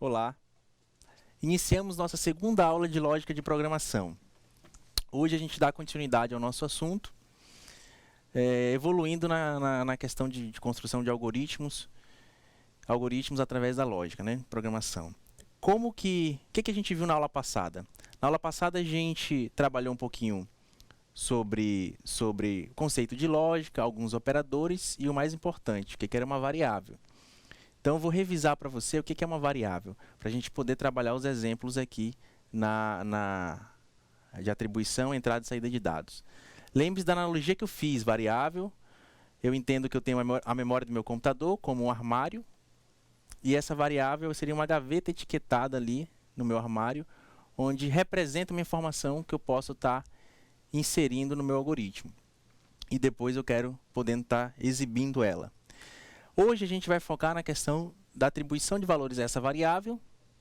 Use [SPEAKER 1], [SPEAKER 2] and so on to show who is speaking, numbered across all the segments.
[SPEAKER 1] Olá! Iniciamos nossa segunda aula de lógica de programação. Hoje a gente dá continuidade ao nosso assunto, evoluindo na questão de construção de algoritmos através da lógica, né? Programação. O que a gente viu na aula passada? Na aula passada a gente trabalhou um pouquinho sobre o conceito de lógica, alguns operadores e o mais importante, o que era uma variável. Então eu vou revisar para você o que é uma variável, para a gente poder trabalhar os exemplos aqui de atribuição, entrada e saída de dados. Lembre-se da analogia que eu fiz, variável, eu entendo que eu tenho a memória do meu computador como um armário, e essa variável seria uma gaveta etiquetada ali no meu armário, onde representa uma informação que eu posso estar inserindo no meu algoritmo. E depois eu quero podendo estar exibindo ela. Hoje a gente vai focar na questão da atribuição de valores a essa variável,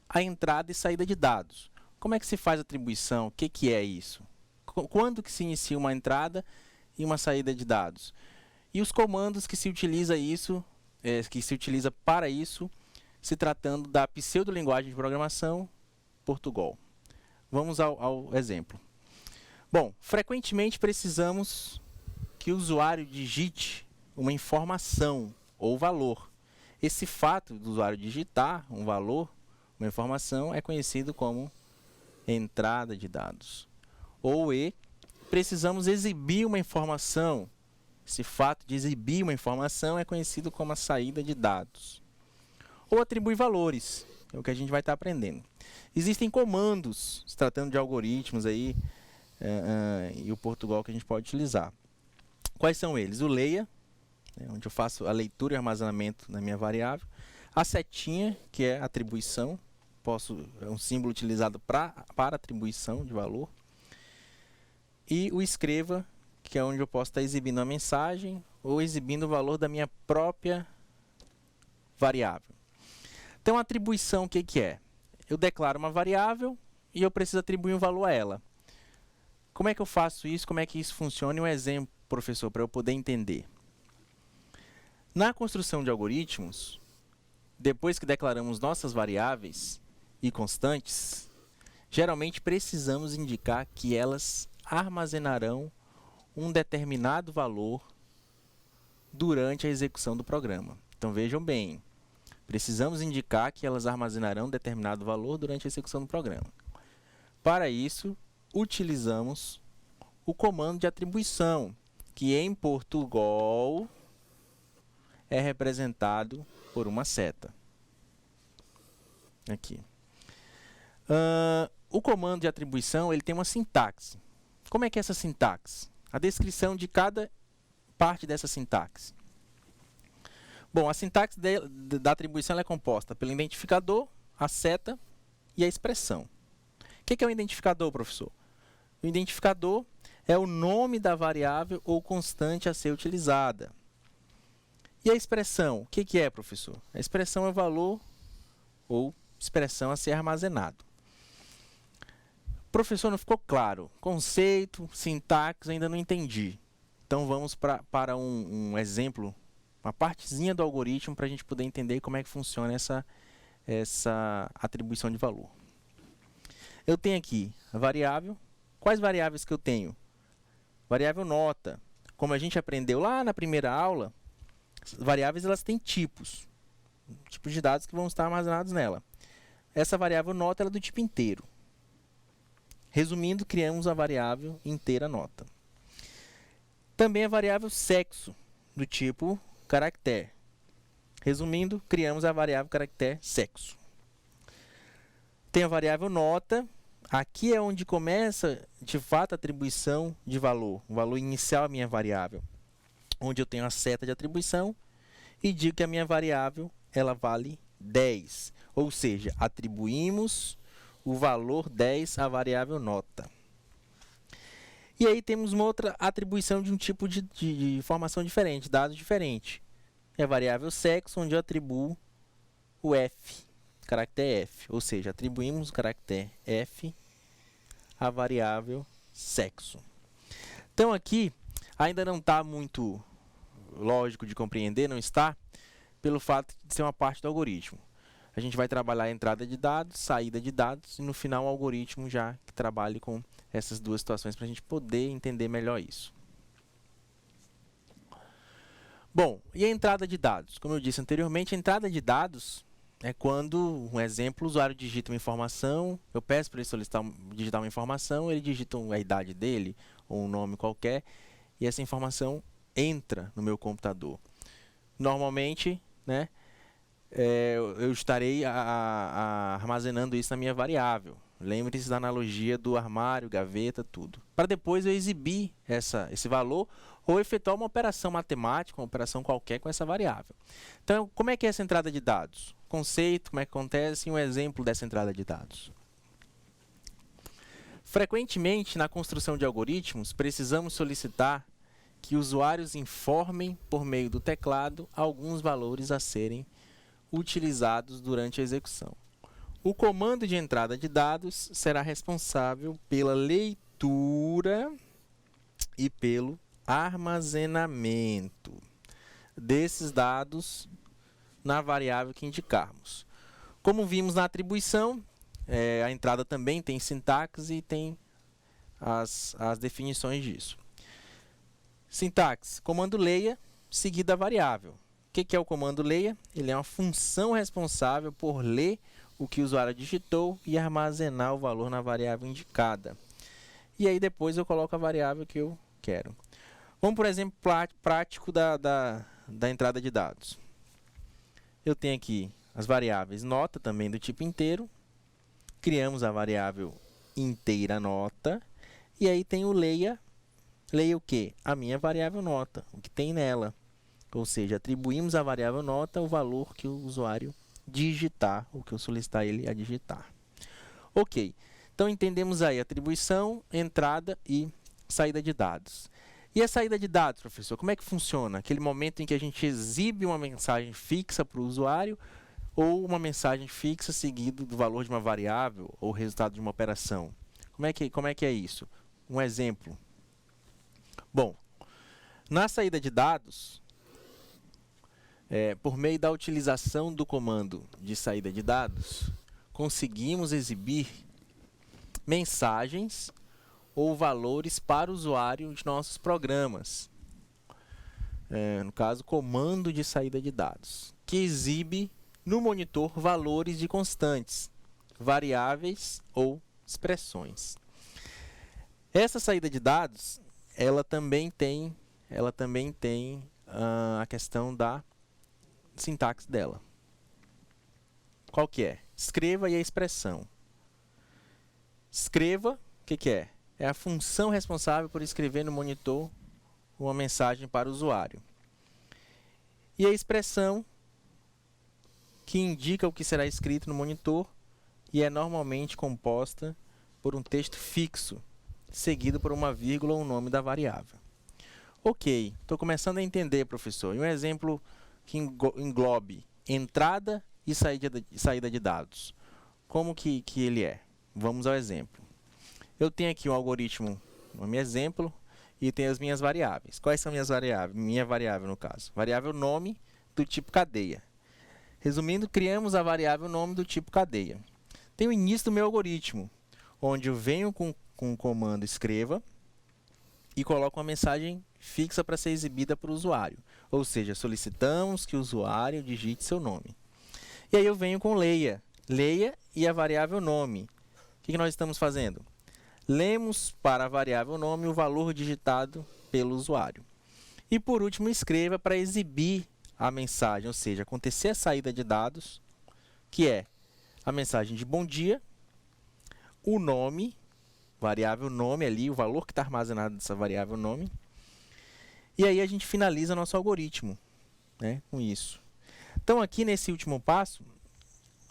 [SPEAKER 1] a entrada e saída de dados. Como é que se faz a atribuição? O que é isso? Quando que se inicia uma entrada e uma saída de dados? E os comandos que se utiliza para isso, se tratando da pseudolinguagem de programação Portugal. Vamos ao exemplo. Bom, frequentemente precisamos que o usuário digite uma informação ou valor. Esse fato do usuário digitar um valor, uma informação, é conhecido como entrada de dados. Precisamos exibir uma informação. Esse fato de exibir uma informação é conhecido como a saída de dados. Ou atribuir valores, é o que a gente vai estar aprendendo. Existem comandos, se tratando de algoritmos aí, e o Portugal que a gente pode utilizar. Quais são eles? O leia, onde eu faço a leitura e armazenamento da minha variável. A setinha, que é atribuição, é um símbolo utilizado para atribuição de valor. E o escreva, que é onde eu posso estar exibindo a mensagem ou exibindo o valor da minha própria variável. Então, a atribuição, o que é? Eu declaro uma variável e eu preciso atribuir um valor a ela. Como é que eu faço isso? Como é que isso funciona? Um exemplo, professor, para eu poder entender. Na construção de algoritmos, depois que declaramos nossas variáveis e constantes, geralmente precisamos indicar que elas armazenarão um determinado valor durante a execução do programa. Então vejam bem, precisamos indicar que elas armazenarão determinado valor durante a execução do programa. Para isso, utilizamos o comando de atribuição, que em Portugal é representado por uma seta. Aqui. O comando de atribuição ele tem uma sintaxe. Como é que é essa sintaxe? A descrição de cada parte dessa sintaxe. Bom, a sintaxe da atribuição é composta pelo identificador, a seta e a expressão. O que é um identificador, professor? O identificador é o nome da variável ou constante a ser utilizada. E a expressão, o que é, professor? A expressão é o valor ou expressão a ser armazenado. Professor, não ficou claro. Conceito, sintaxe, ainda não entendi. Então vamos para um exemplo, uma partezinha do algoritmo para a gente poder entender como é que funciona essa atribuição de valor. Eu tenho aqui a variável. Quais variáveis que eu tenho? Variável nota. Como a gente aprendeu lá na primeira aula, variáveis elas têm tipos de dados que vão estar armazenados nela. Essa variável nota ela é do tipo inteiro. Resumindo, criamos a variável inteira nota. Também a variável sexo, do tipo caractere. Resumindo, criamos a variável caractere sexo. Tem a variável nota. Aqui é onde começa, de fato, a atribuição de valor. O valor inicial da minha variável. Onde eu tenho a seta de atribuição e digo que a minha variável ela vale 10. Ou seja, atribuímos o valor 10 à variável nota. E aí temos uma outra atribuição de um tipo de informação diferente, dado diferente. É a variável sexo, onde eu atribuo o f, caractere f. Ou seja, atribuímos o caractere f à variável sexo. Então aqui ainda não está muito lógico de compreender, não está, pelo fato de ser uma parte do algoritmo. a gente vai trabalhar a entrada de dados, saída de dados e no final um algoritmo já que trabalhe com essas duas situações para a gente poder entender melhor isso. Bom, e a entrada de dados? Como eu disse anteriormente, a entrada de dados é quando, um exemplo, o usuário digita uma informação, eu peço para ele digitar uma informação, ele digita a idade dele ou um nome qualquer e essa informação entra no meu computador. Normalmente, né, eu estarei armazenando isso na minha variável. Lembre-se da analogia do armário, gaveta, tudo. Para depois eu exibir esse valor ou efetuar uma operação matemática, uma operação qualquer com essa variável. Então, como é que é essa entrada de dados? Conceito, como é que acontece e um exemplo dessa entrada de dados. Frequentemente, na construção de algoritmos, precisamos solicitar que usuários informem, por meio do teclado, alguns valores a serem utilizados durante a execução. O comando de entrada de dados será responsável pela leitura e pelo armazenamento desses dados na variável que indicarmos. Como vimos na atribuição, a entrada também tem sintaxe e tem as definições disso. Sintaxe, comando leia, seguida a variável. O que é o comando leia? Ele é uma função responsável por ler o que o usuário digitou e armazenar o valor na variável indicada. E aí depois eu coloco a variável que eu quero. Vamos, por exemplo, prático da entrada de dados. Eu tenho aqui as variáveis nota, também do tipo inteiro. Criamos a variável inteira nota. E aí tem o leia. Leia o quê? A minha variável nota, o que tem nela. Ou seja, atribuímos à variável nota o valor que o usuário digitar, ou que eu solicitar ele a digitar. Ok, então entendemos aí atribuição, entrada e saída de dados. E a saída de dados, professor, como é que funciona? Aquele momento em que a gente exibe uma mensagem fixa para o usuário ou uma mensagem fixa seguido do valor de uma variável ou resultado de uma operação. Como é que é isso? Um exemplo. Bom, na saída de dados, por meio da utilização do comando de saída de dados, conseguimos exibir mensagens ou valores para o usuário de nossos programas. No caso, comando de saída de dados, que exibe no monitor valores de constantes, variáveis ou expressões. Essa saída de dados, ela também tem a questão da sintaxe dela. Qual que é? Escreva e a expressão. Escreva, o que é? É a função responsável por escrever no monitor uma mensagem para o usuário. E a expressão, que indica o que será escrito no monitor e é normalmente composta por um texto fixo, seguido por uma vírgula ou um nome da variável. Ok, estou começando a entender, professor. E um exemplo que englobe entrada e saída de dados. Como que ele é? Vamos ao exemplo. Eu tenho aqui um algoritmo, um exemplo, e tenho as minhas variáveis. Quais são minhas variáveis? Minha variável, no caso. Variável nome do tipo cadeia. Resumindo, criamos a variável nome do tipo cadeia. Tem o início do meu algoritmo, onde eu venho com o comando escreva e coloco uma mensagem fixa para ser exibida para o usuário. Ou seja, solicitamos que o usuário digite seu nome. E aí eu venho com leia. Leia e a variável nome. O que nós estamos fazendo? Lemos para a variável nome o valor digitado pelo usuário. E por último, escreva para exibir a mensagem, ou seja, acontecer a saída de dados, que é a mensagem de bom dia, o nome, variável nome ali, o valor que está armazenado nessa variável nome. E aí a gente finaliza nosso algoritmo, né, com isso. Então aqui nesse último passo,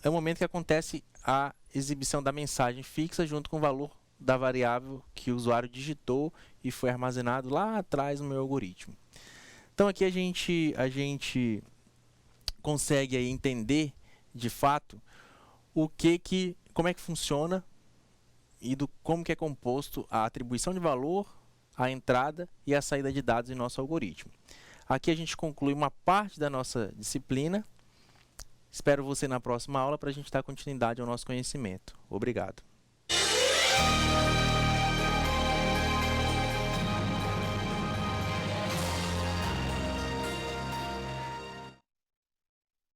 [SPEAKER 1] é o momento que acontece a exibição da mensagem fixa junto com o valor da variável que o usuário digitou e foi armazenado lá atrás no meu algoritmo. Então aqui a gente consegue aí entender de fato como é que funciona e como que é composto a atribuição de valor, a entrada e a saída de dados em nosso algoritmo. Aqui a gente conclui uma parte da nossa disciplina Espero você na próxima aula para a gente dar continuidade ao nosso conhecimento. Obrigado.